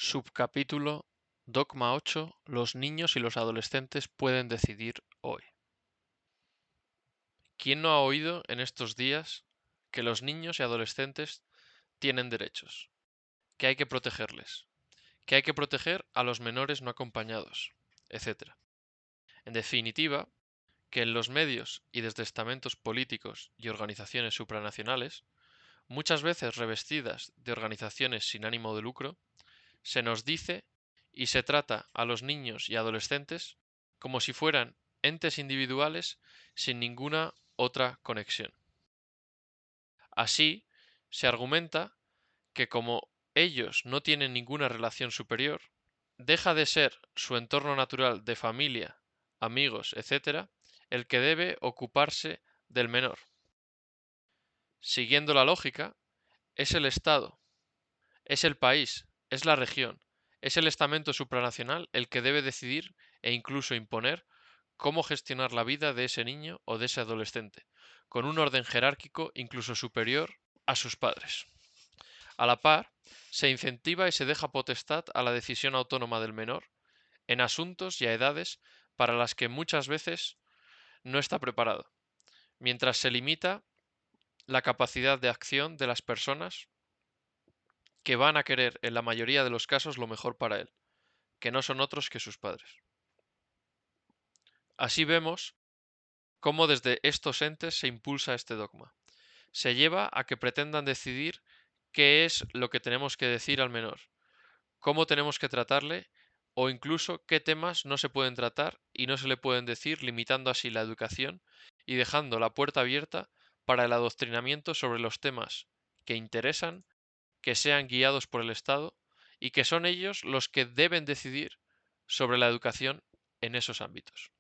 Subcapítulo Dogma 8. Los niños y los adolescentes pueden decidir hoy. ¿Quién no ha oído en estos días que los niños y adolescentes tienen derechos, que hay que protegerles, que hay que proteger a los menores no acompañados, etcétera? En definitiva, que en los medios y desde estamentos políticos y organizaciones supranacionales, muchas veces revestidas de organizaciones sin ánimo de lucro, se nos dice y se trata a los niños y adolescentes como si fueran entes individuales sin ninguna otra conexión. Así, se argumenta que como ellos no tienen ninguna relación superior, deja de ser su entorno natural de familia, amigos, etc., el que debe ocuparse del menor. Siguiendo la lógica, es el Estado, es el país, es la región, es el estamento supranacional el que debe decidir e incluso imponer cómo gestionar la vida de ese niño o de ese adolescente, con un orden jerárquico incluso superior a sus padres. A la par, se incentiva y se deja potestad a la decisión autónoma del menor en asuntos y a edades para las que muchas veces no está preparado, mientras se limita la capacidad de acción de las personas que van a querer en la mayoría de los casos lo mejor para él, que no son otros que sus padres. Así vemos cómo desde estos entes se impulsa este dogma. Se lleva a que pretendan decidir qué es lo que tenemos que decir al menor, cómo tenemos que tratarle o incluso qué temas no se pueden tratar y no se le pueden decir, limitando así la educación y dejando la puerta abierta para el adoctrinamiento sobre los temas que interesan, que sean guiados por el Estado y que son ellos los que deben decidir sobre la educación en esos ámbitos.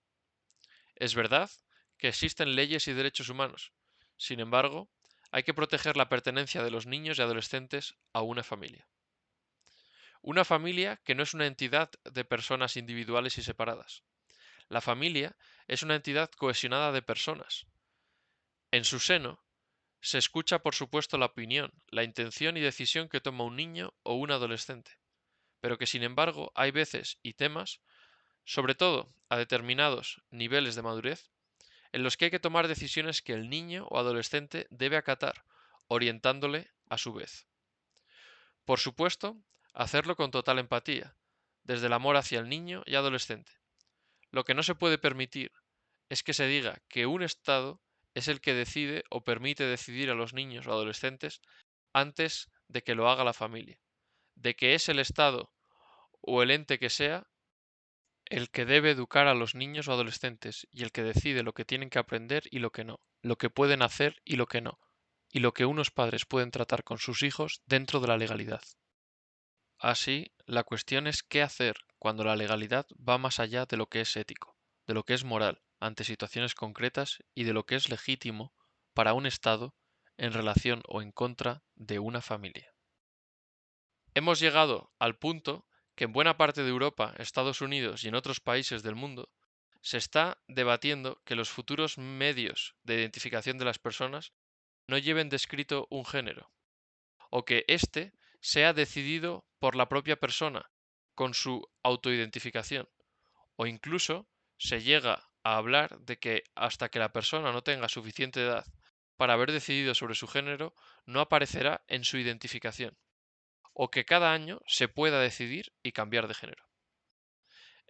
Es verdad que existen leyes y derechos humanos, sin embargo, hay que proteger la pertenencia de los niños y adolescentes a una familia. Una familia que no es una entidad de personas individuales y separadas. La familia es una entidad cohesionada de personas. En su seno se escucha, por supuesto, la opinión, la intención y decisión que toma un niño o un adolescente, pero que sin embargo hay veces y temas, sobre todo a determinados niveles de madurez, en los que hay que tomar decisiones que el niño o adolescente debe acatar, orientándole a su vez. Por supuesto, hacerlo con total empatía, desde el amor hacia el niño y adolescente. Lo que no se puede permitir es que se diga que un Estado es el que decide o permite decidir a los niños o adolescentes antes de que lo haga la familia, de que es el Estado o el ente que sea el que debe educar a los niños o adolescentes y el que decide lo que tienen que aprender y lo que no, lo que pueden hacer y lo que no, y lo que unos padres pueden tratar con sus hijos dentro de la legalidad. Así, la cuestión es qué hacer cuando la legalidad va más allá de lo que es ético, de lo que es moral ante situaciones concretas y de lo que es legítimo para un Estado en relación o en contra de una familia. Hemos llegado al punto que en buena parte de Europa, Estados Unidos y en otros países del mundo se está debatiendo que los futuros medios de identificación de las personas no lleven descrito un género, o que éste sea decidido por la propia persona, con su autoidentificación, o incluso se llega a hablar de que hasta que la persona no tenga suficiente edad para haber decidido sobre su género, no aparecerá en su identificación, o que cada año se pueda decidir y cambiar de género.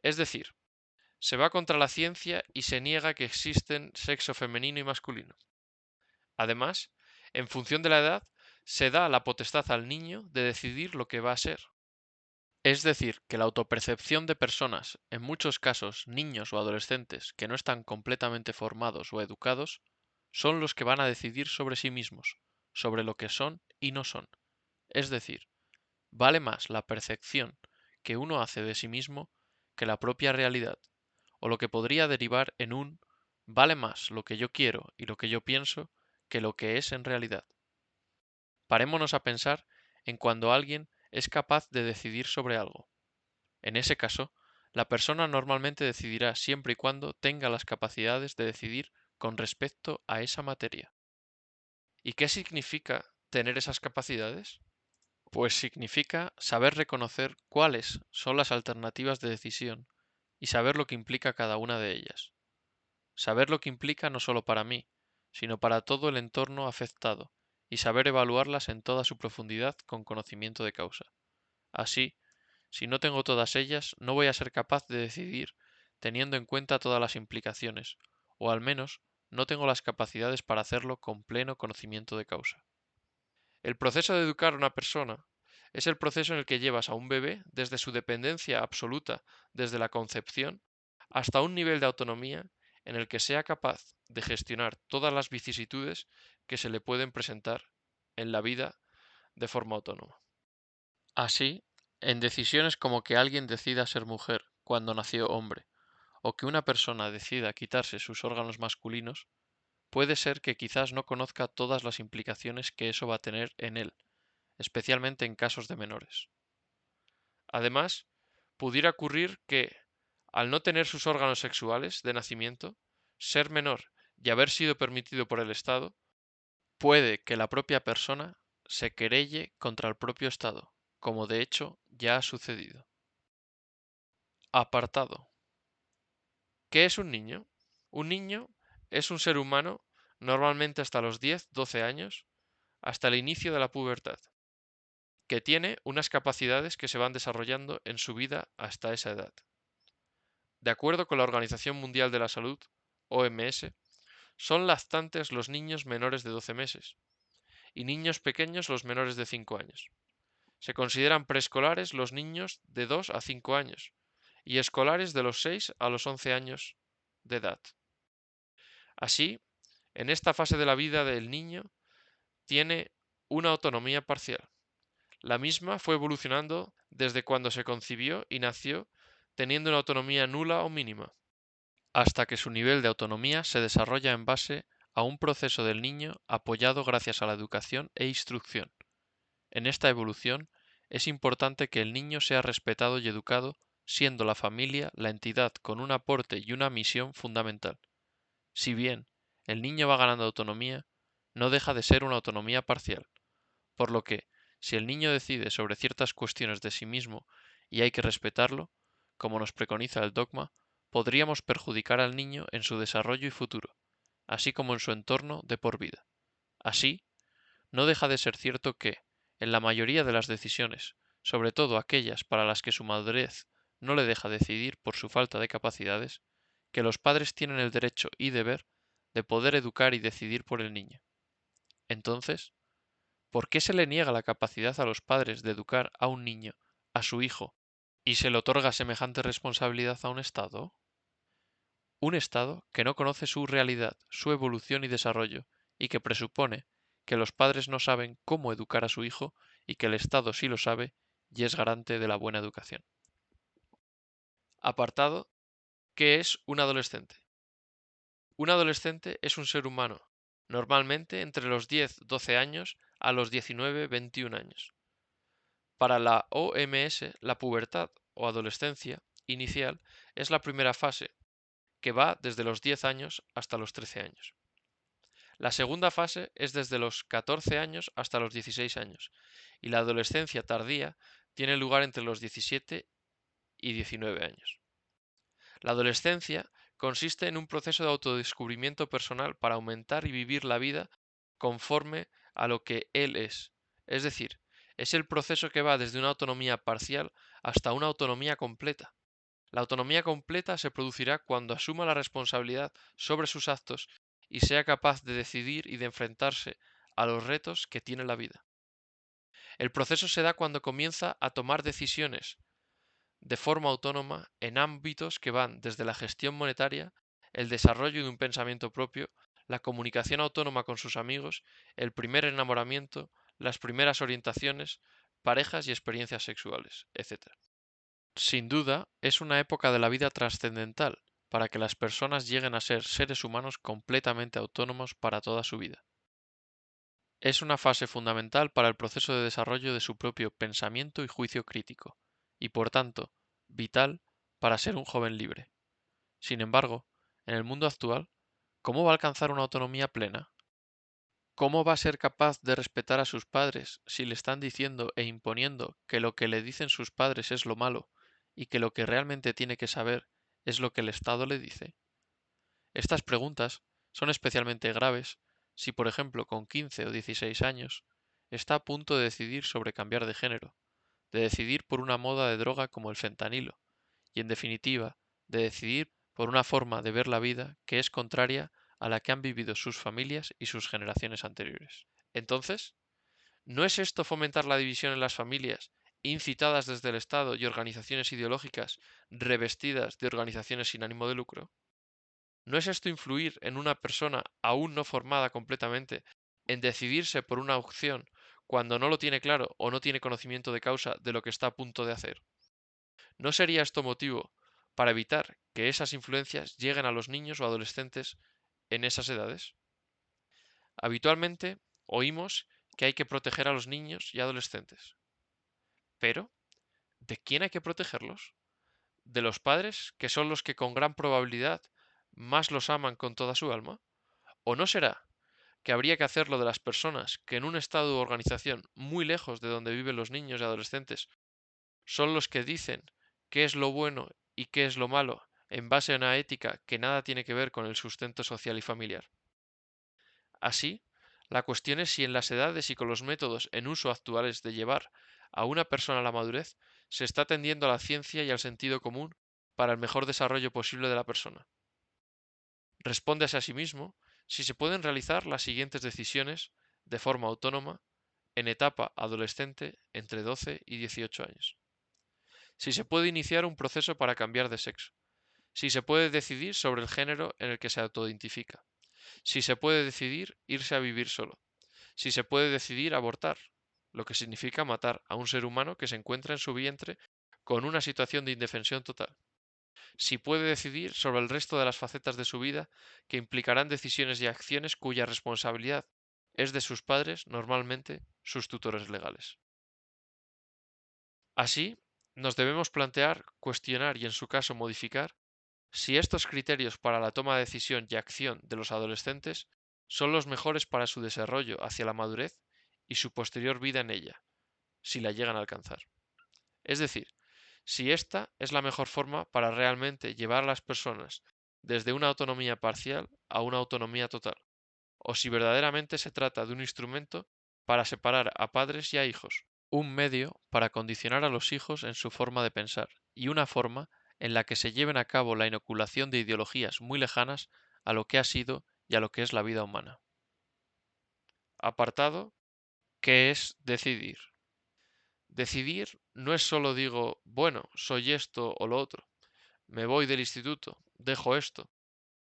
Es decir, se va contra la ciencia y se niega que existen sexo femenino y masculino. Además, en función de la edad, se da la potestad al niño de decidir lo que va a ser. Es decir, que la autopercepción de personas, en muchos casos niños o adolescentes que no están completamente formados o educados, son los que van a decidir sobre sí mismos, sobre lo que son y no son. Es decir, vale más la percepción que uno hace de sí mismo que la propia realidad, o lo que podría derivar en un vale más lo que yo quiero y lo que yo pienso que lo que es en realidad. Parémonos a pensar en cuando alguien es capaz de decidir sobre algo. En ese caso, la persona normalmente decidirá siempre y cuando tenga las capacidades de decidir con respecto a esa materia. ¿Y qué significa tener esas capacidades? Pues significa saber reconocer cuáles son las alternativas de decisión y saber lo que implica cada una de ellas. Saber lo que implica no solo para mí, sino para todo el entorno afectado, y saber evaluarlas en toda su profundidad con conocimiento de causa. Así, si no tengo todas ellas, no voy a ser capaz de decidir teniendo en cuenta todas las implicaciones, o al menos no tengo las capacidades para hacerlo con pleno conocimiento de causa. El proceso de educar a una persona es el proceso en el que llevas a un bebé desde su dependencia absoluta desde la concepción hasta un nivel de autonomía en el que sea capaz de gestionar todas las vicisitudes que se le pueden presentar en la vida de forma autónoma. Así, en decisiones como que alguien decida ser mujer cuando nació hombre, o que una persona decida quitarse sus órganos masculinos, puede ser que quizás no conozca todas las implicaciones que eso va a tener en él, especialmente en casos de menores. Además, pudiera ocurrir que, al no tener sus órganos sexuales de nacimiento, ser menor y haber sido permitido por el Estado, puede que la propia persona se querelle contra el propio Estado, como de hecho ya ha sucedido. Apartado. ¿Qué es un niño? Un niño es un ser humano normalmente hasta los 10-12 años, hasta el inicio de la pubertad, que tiene unas capacidades que se van desarrollando en su vida hasta esa edad. De acuerdo con la Organización Mundial de la Salud, OMS, son lactantes los niños menores de 12 meses y niños pequeños los menores de 5 años. Se consideran preescolares los niños de 2 a 5 años y escolares de los 6 a los 11 años de edad. Así, en esta fase de la vida del niño tiene una autonomía parcial. La misma fue evolucionando desde cuando se concibió y nació teniendo una autonomía nula o mínima, hasta que su nivel de autonomía se desarrolla en base a un proceso del niño apoyado gracias a la educación e instrucción. En esta evolución es importante que el niño sea respetado y educado, siendo la familia la entidad con un aporte y una misión fundamental. Si bien el niño va ganando autonomía, no deja de ser una autonomía parcial, por lo que, si el niño decide sobre ciertas cuestiones de sí mismo y hay que respetarlo, como nos preconiza el dogma, podríamos perjudicar al niño en su desarrollo y futuro, así como en su entorno de por vida. Así, no deja de ser cierto que, en la mayoría de las decisiones, sobre todo aquellas para las que su madurez no le deja decidir por su falta de capacidades, que los padres tienen el derecho y deber de poder educar y decidir por el niño. Entonces, ¿por qué se le niega la capacidad a los padres de educar a un niño, a su hijo, y se le otorga semejante responsabilidad a un Estado? Un Estado que no conoce su realidad, su evolución y desarrollo, y que presupone que los padres no saben cómo educar a su hijo y que el Estado sí lo sabe y es garante de la buena educación. Apartado, ¿qué es un adolescente? Un adolescente es un ser humano, normalmente entre los 10-12 años a los 19-21 años. Para la OMS, la pubertad o adolescencia inicial es la primera fase, que va desde los 10 años hasta los 13 años. La segunda fase es desde los 14 años hasta los 16 años, y la adolescencia tardía tiene lugar entre los 17 y 19 años. La adolescencia consiste en un proceso de autodescubrimiento personal para aumentar y vivir la vida conforme a lo que él es decir, es el proceso que va desde una autonomía parcial hasta una autonomía completa. La autonomía completa se producirá cuando asuma la responsabilidad sobre sus actos y sea capaz de decidir y de enfrentarse a los retos que tiene la vida. El proceso se da cuando comienza a tomar decisiones de forma autónoma en ámbitos que van desde la gestión monetaria, el desarrollo de un pensamiento propio, la comunicación autónoma con sus amigos, el primer enamoramiento, las primeras orientaciones, parejas y experiencias sexuales, etc. Sin duda, es una época de la vida trascendental para que las personas lleguen a ser seres humanos completamente autónomos para toda su vida. Es una fase fundamental para el proceso de desarrollo de su propio pensamiento y juicio crítico, y por tanto, vital para ser un joven libre. Sin embargo, en el mundo actual, ¿cómo va a alcanzar una autonomía plena? ¿Cómo va a ser capaz de respetar a sus padres si le están diciendo e imponiendo que lo que le dicen sus padres es lo malo y que lo que realmente tiene que saber es lo que el Estado le dice? Estas preguntas son especialmente graves si, por ejemplo, con 15 o 16 años, está a punto de decidir sobre cambiar de género, de decidir por una moda de droga como el fentanilo, y en definitiva, de decidir por una forma de ver la vida que es contraria a la que han vivido sus familias y sus generaciones anteriores. Entonces, ¿no es esto fomentar la división en las familias, incitadas desde el Estado y organizaciones ideológicas revestidas de organizaciones sin ánimo de lucro? ¿No es esto influir en una persona aún no formada completamente en decidirse por una opción cuando no lo tiene claro o no tiene conocimiento de causa de lo que está a punto de hacer? ¿No sería esto motivo para evitar que esas influencias lleguen a los niños o adolescentes en esas edades? Habitualmente oímos que hay que proteger a los niños y adolescentes. Pero, ¿de quién hay que protegerlos? ¿De los padres, que son los que con gran probabilidad más los aman con toda su alma? ¿O no será que habría que hacerlo de las personas que en un estado u organización muy lejos de donde viven los niños y adolescentes son los que dicen qué es lo bueno y qué es lo malo en base a una ética que nada tiene que ver con el sustento social y familiar? Así, la cuestión es si en las edades y con los métodos en uso actuales de llevar a una persona a la madurez se está tendiendo a la ciencia y al sentido común para el mejor desarrollo posible de la persona. Respóndase a sí mismo si se pueden realizar las siguientes decisiones de forma autónoma en etapa adolescente entre 12 y 18 años. Si se puede iniciar un proceso para cambiar de sexo. Si se puede decidir sobre el género en el que se autoidentifica. Si se puede decidir irse a vivir solo. Si se puede decidir abortar, lo que significa matar a un ser humano que se encuentra en su vientre con una situación de indefensión total. Si puede decidir sobre el resto de las facetas de su vida que implicarán decisiones y acciones cuya responsabilidad es de sus padres, normalmente sus tutores legales. Así, nos debemos plantear, cuestionar y, en su caso, modificar si estos criterios para la toma de decisión y acción de los adolescentes son los mejores para su desarrollo hacia la madurez y su posterior vida en ella, si la llegan a alcanzar. Es decir, si esta es la mejor forma para realmente llevar a las personas desde una autonomía parcial a una autonomía total, o si verdaderamente se trata de un instrumento para separar a padres y a hijos, un medio para condicionar a los hijos en su forma de pensar y una forma en la que se lleven a cabo la inoculación de ideologías muy lejanas a lo que ha sido y a lo que es la vida humana. Apartado, ¿qué es decidir? Decidir no es solo digo, bueno, soy esto o lo otro, me voy del instituto, dejo esto,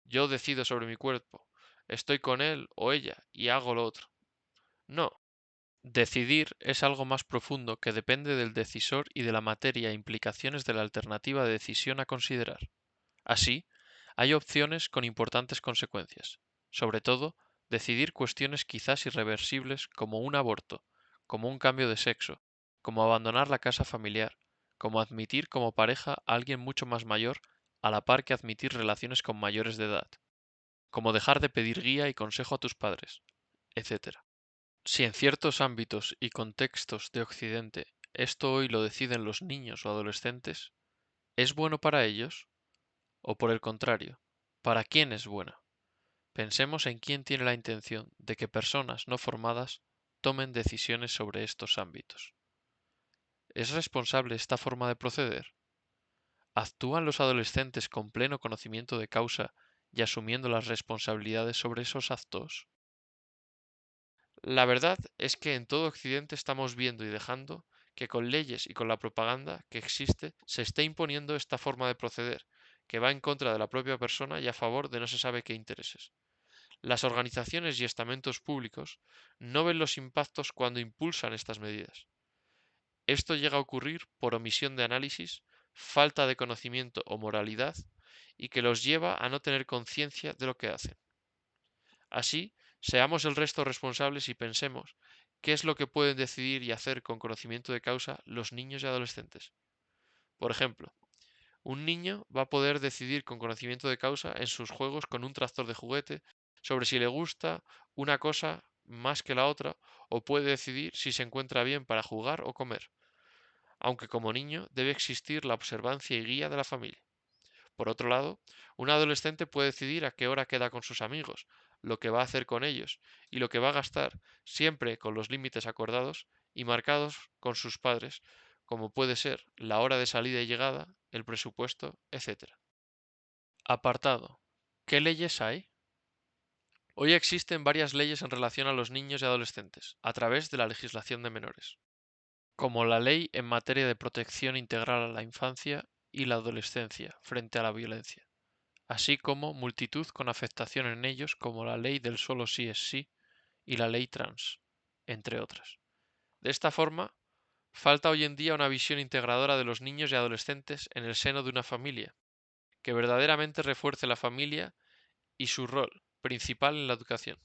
yo decido sobre mi cuerpo, estoy con él o ella y hago lo otro. No, decidir es algo más profundo que depende del decisor y de la materia e implicaciones de la alternativa de decisión a considerar. Así, hay opciones con importantes consecuencias, sobre todo decidir cuestiones quizás irreversibles como un aborto, como un cambio de sexo, como abandonar la casa familiar, como admitir como pareja a alguien mucho más mayor a la par que admitir relaciones con mayores de edad, como dejar de pedir guía y consejo a tus padres, etc. Si en ciertos ámbitos y contextos de Occidente esto hoy lo deciden los niños o adolescentes, ¿es bueno para ellos? O por el contrario, ¿para quién es buena? Pensemos en quién tiene la intención de que personas no formadas tomen decisiones sobre estos ámbitos. ¿Es responsable esta forma de proceder? ¿Actúan los adolescentes con pleno conocimiento de causa y asumiendo las responsabilidades sobre esos actos? La verdad es que en todo Occidente estamos viendo y dejando que con leyes y con la propaganda que existe se esté imponiendo esta forma de proceder, que va en contra de la propia persona y a favor de no se sabe qué intereses. Las organizaciones y estamentos públicos no ven los impactos cuando impulsan estas medidas. Esto llega a ocurrir por omisión de análisis, falta de conocimiento o moralidad, y que los lleva a no tener conciencia de lo que hacen. Así, seamos el resto responsables y pensemos qué es lo que pueden decidir y hacer con conocimiento de causa los niños y adolescentes. Por ejemplo, un niño va a poder decidir con conocimiento de causa en sus juegos con un tractor de juguete sobre si le gusta una cosa más que la otra o puede decidir si se encuentra bien para jugar o comer, aunque como niño debe existir la observancia y guía de la familia. Por otro lado, un adolescente puede decidir a qué hora queda con sus amigos, lo que va a hacer con ellos y lo que va a gastar, siempre con los límites acordados y marcados con sus padres, como puede ser la hora de salida y llegada, el presupuesto, etc. Apartado. ¿Qué leyes hay? Hoy existen varias leyes en relación a los niños y adolescentes, a través de la legislación de menores, como la Ley en materia de protección integral a la infancia y la adolescencia frente a la violencia, así como multitud con afectación en ellos como la Ley del solo sí es sí y la Ley trans, entre otras. De esta forma, falta hoy en día una visión integradora de los niños y adolescentes en el seno de una familia, que verdaderamente refuerce la familia y su rol principal en la educación.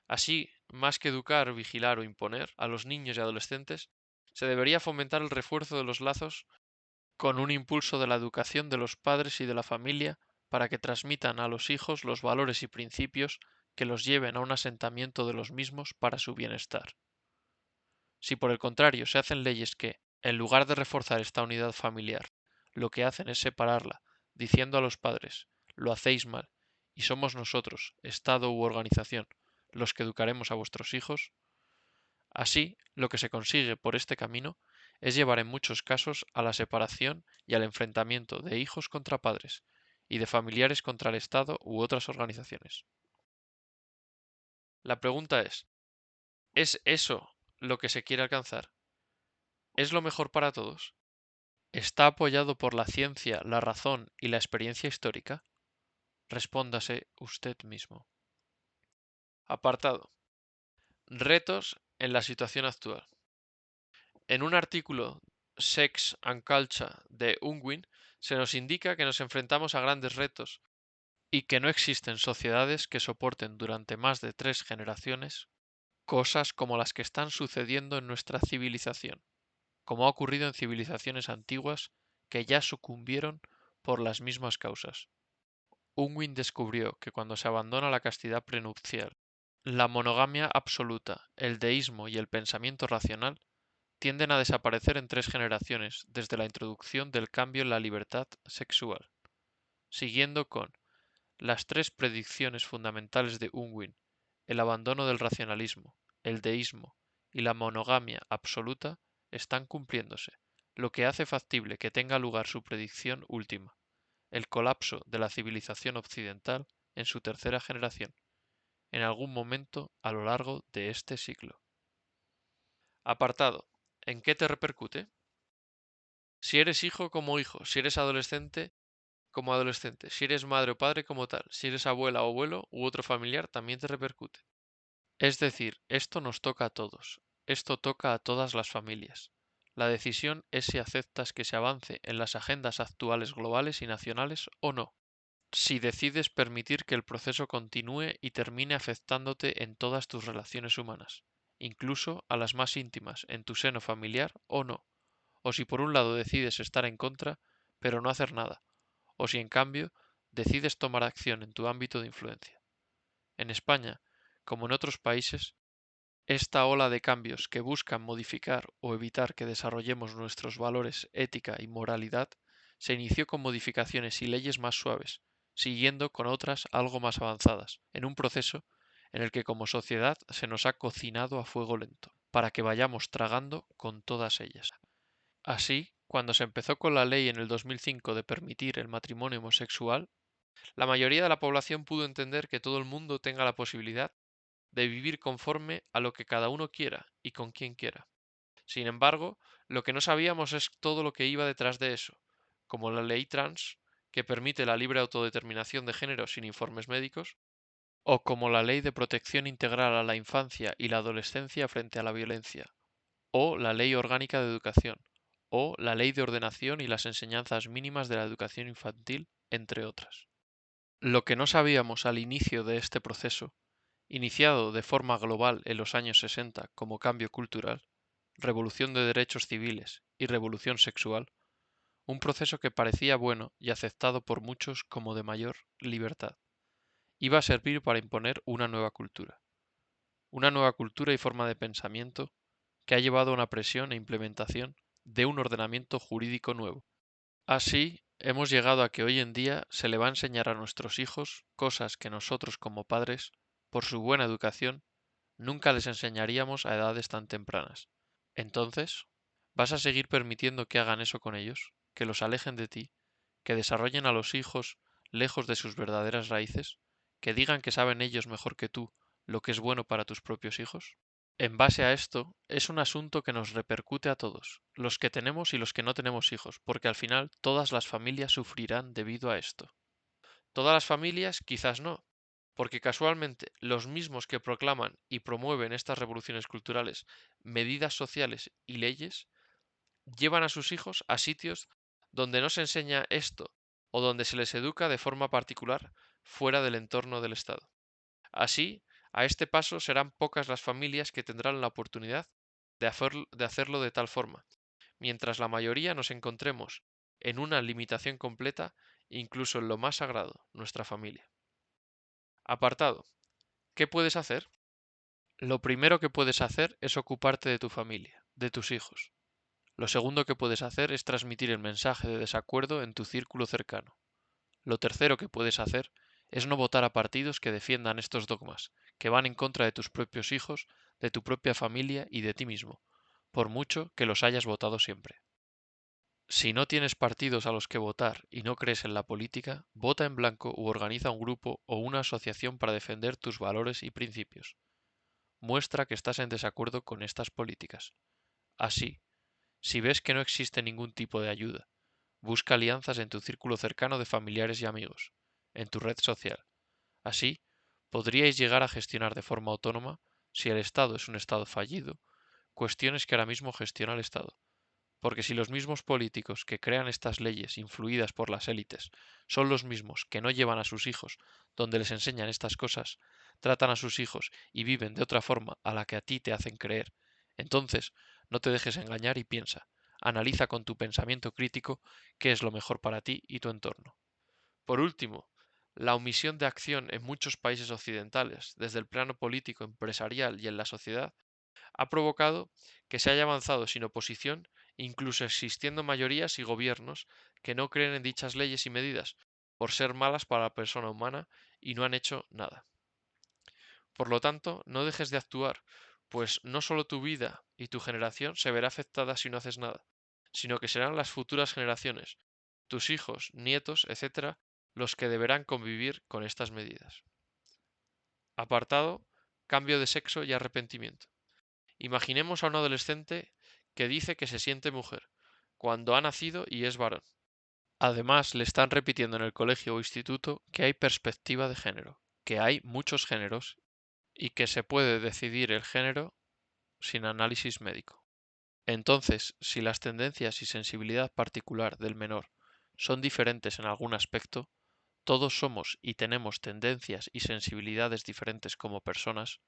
Así, más que educar, vigilar o imponer a los niños y adolescentes, se debería fomentar el refuerzo de los lazos con un impulso de la educación de los padres y de la familia para que transmitan a los hijos los valores y principios que los lleven a un asentamiento de los mismos para su bienestar. Si por el contrario se hacen leyes que, en lugar de reforzar esta unidad familiar, lo que hacen es separarla, diciendo a los padres, lo hacéis mal, y somos nosotros, Estado u organización, los que educaremos a vuestros hijos, así, lo que se consigue por este camino es llevar en muchos casos a la separación y al enfrentamiento de hijos contra padres y de familiares contra el Estado u otras organizaciones. La pregunta ¿es eso lo que se quiere alcanzar? ¿Es lo mejor para todos? ¿Está apoyado por la ciencia, la razón y la experiencia histórica? Respóndase usted mismo. Apartado. Retos en la situación actual. En un artículo Sex and Culture de Unwin se nos indica que nos enfrentamos a grandes retos y que no existen sociedades que soporten durante más de 3 generaciones cosas como las que están sucediendo en nuestra civilización, como ha ocurrido en civilizaciones antiguas que ya sucumbieron por las mismas causas. Unwin descubrió que cuando se abandona la castidad prenupcial, la monogamia absoluta, el deísmo y el pensamiento racional tienden a desaparecer en 3 generaciones desde la introducción del cambio en la libertad sexual, siguiendo con las 3 predicciones fundamentales de Unwin, el abandono del racionalismo, el deísmo y la monogamia absoluta están cumpliéndose, lo que hace factible que tenga lugar su predicción última, el colapso de la civilización occidental en su 3 generación, en algún momento a lo largo de este siglo. Apartado. ¿En qué te repercute? Si eres hijo como hijo, si eres adolescente como adolescente, si eres madre o padre como tal, si eres abuela o abuelo u otro familiar, también te repercute. Es decir, esto nos toca a todos, esto toca a todas las familias. La decisión es si aceptas que se avance en las agendas actuales globales y nacionales o no. Si decides permitir que el proceso continúe y termine afectándote en todas tus relaciones humanas, incluso a las más íntimas, en tu seno familiar o no. O si por un lado decides estar en contra, pero no hacer nada, o si en cambio decides tomar acción en tu ámbito de influencia. En España, como en otros países, esta ola de cambios que buscan modificar o evitar que desarrollemos nuestros valores, ética y moralidad se inició con modificaciones y leyes más suaves, siguiendo con otras algo más avanzadas, en un proceso en el que como sociedad se nos ha cocinado a fuego lento, para que vayamos tragando con todas ellas. Así, cuando se empezó con la ley en el 2005 de permitir el matrimonio homosexual, la mayoría de la población pudo entender que todo el mundo tenga la posibilidad de vivir conforme a lo que cada uno quiera y con quien quiera. Sin embargo, lo que no sabíamos es todo lo que iba detrás de eso, como la ley trans, que permite la libre autodeterminación de género sin informes médicos, o como la ley de protección integral a la infancia y la adolescencia frente a la violencia, o la ley orgánica de educación, o la ley de ordenación y las enseñanzas mínimas de la educación infantil, entre otras. Lo que no sabíamos al inicio de este proceso, iniciado de forma global en los años 60 como cambio cultural, revolución de derechos civiles y revolución sexual, un proceso que parecía bueno y aceptado por muchos como de mayor libertad, iba a servir para imponer una nueva cultura. una nueva cultura y forma de pensamiento que ha llevado a una presión e implementación de un ordenamiento jurídico nuevo. Así, hemos llegado a que hoy en día se le va a enseñar a nuestros hijos cosas que nosotros como padres, por su buena educación, nunca les enseñaríamos a edades tan tempranas. Entonces, ¿vas a seguir permitiendo que hagan eso con ellos? ¿Que los alejen de ti? ¿Que desarrollen a los hijos lejos de sus verdaderas raíces? ¿Que digan que saben ellos mejor que tú lo que es bueno para tus propios hijos? En base a esto, es un asunto que nos repercute a todos, los que tenemos y los que no tenemos hijos, porque al final todas las familias sufrirán debido a esto. Todas las familias quizás no, porque casualmente los mismos que proclaman y promueven estas revoluciones culturales, medidas sociales y leyes, llevan a sus hijos a sitios donde no se enseña esto o donde se les educa de forma particular fuera del entorno del Estado. Así, a este paso serán pocas las familias que tendrán la oportunidad de hacerlo de tal forma, mientras la mayoría nos encontremos en una limitación completa, incluso en lo más sagrado, nuestra familia. Apartado. ¿Qué puedes hacer? Lo primero que puedes hacer es ocuparte de tu familia, de tus hijos. Lo segundo que puedes hacer es transmitir el mensaje de desacuerdo en tu círculo cercano. Lo tercero que puedes hacer es no votar a partidos que defiendan estos dogmas, que van en contra de tus propios hijos, de tu propia familia y de ti mismo, por mucho que los hayas votado siempre. Si no tienes partidos a los que votar y no crees en la política, vota en blanco u organiza un grupo o una asociación para defender tus valores y principios. Muestra que estás en desacuerdo con estas políticas. Así, si ves que no existe ningún tipo de ayuda, busca alianzas en tu círculo cercano de familiares y amigos, en tu red social. Así, podríais llegar a gestionar de forma autónoma, si el Estado es un Estado fallido, cuestiones que ahora mismo gestiona el Estado. Porque si los mismos políticos que crean estas leyes influidas por las élites son los mismos que no llevan a sus hijos donde les enseñan estas cosas, tratan a sus hijos y viven de otra forma a la que a ti te hacen creer, entonces no te dejes engañar y piensa, analiza con tu pensamiento crítico qué es lo mejor para ti y tu entorno. Por último, la omisión de acción en muchos países occidentales, desde el plano político, empresarial y en la sociedad, ha provocado que se haya avanzado sin oposición, incluso existiendo mayorías y gobiernos que no creen en dichas leyes y medidas, por ser malas para la persona humana y no han hecho nada. Por lo tanto, no dejes de actuar, pues no solo tu vida y tu generación se verá afectada si no haces nada, sino que serán las futuras generaciones, tus hijos, nietos, etcétera, los que deberán convivir con estas medidas. Apartado, cambio de sexo y arrepentimiento. Imaginemos a un adolescente que dice que se siente mujer, cuando ha nacido y es varón. Además, le están repitiendo en el colegio o instituto que hay perspectiva de género, que hay muchos géneros y que se puede decidir el género sin análisis médico. Entonces, si las tendencias y sensibilidad particular del menor son diferentes en algún aspecto, todos somos y tenemos tendencias y sensibilidades diferentes como personas,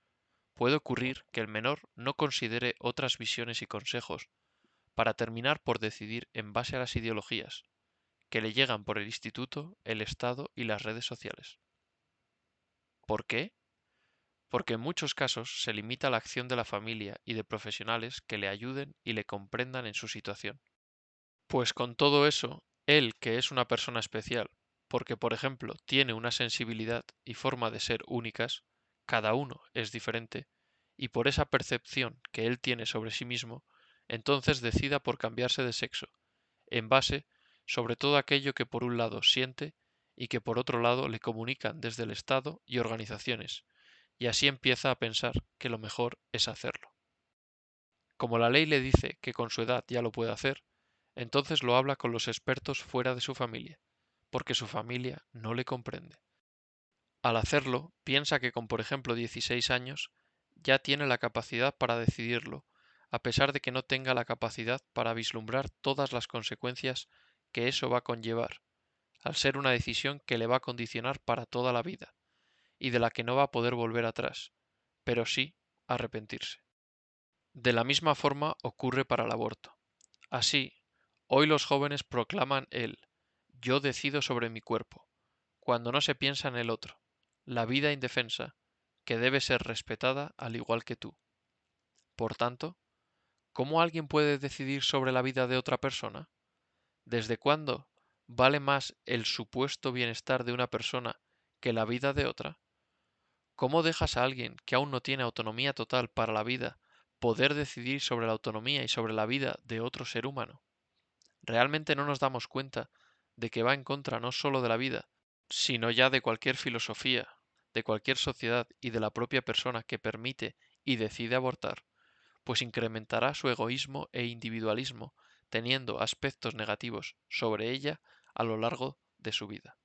puede ocurrir que el menor no considere otras visiones y consejos para terminar por decidir en base a las ideologías que le llegan por el instituto, el Estado y las redes sociales. ¿Por qué? Porque en muchos casos se limita la acción de la familia y de profesionales que le ayuden y le comprendan en su situación. Pues con todo eso, él, que es una persona especial, porque por ejemplo tiene una sensibilidad y forma de ser únicas, cada uno es diferente, y por esa percepción que él tiene sobre sí mismo, entonces decida por cambiarse de sexo, en base sobre todo aquello que por un lado siente y que por otro lado le comunican desde el Estado y organizaciones, y así empieza a pensar que lo mejor es hacerlo. Como la ley le dice que con su edad ya lo puede hacer, entonces lo habla con los expertos fuera de su familia, porque su familia no le comprende. Al hacerlo, piensa que con por ejemplo 16 años ya tiene la capacidad para decidirlo, a pesar de que no tenga la capacidad para vislumbrar todas las consecuencias que eso va a conllevar, al ser una decisión que le va a condicionar para toda la vida, y de la que no va a poder volver atrás, pero sí arrepentirse. De la misma forma ocurre para el aborto. Así, hoy los jóvenes proclaman el yo decido sobre mi cuerpo, cuando no se piensa en el otro, la vida indefensa, que debe ser respetada al igual que tú. Por tanto, ¿cómo alguien puede decidir sobre la vida de otra persona? ¿Desde cuándo vale más el supuesto bienestar de una persona que la vida de otra? ¿Cómo dejas a alguien que aún no tiene autonomía total para la vida poder decidir sobre la autonomía y sobre la vida de otro ser humano? Realmente no nos damos cuenta de que va en contra no solo de la vida, sino ya de cualquier filosofía, de cualquier sociedad y de la propia persona que permite y decide abortar, pues incrementará su egoísmo e individualismo, teniendo aspectos negativos sobre ella a lo largo de su vida.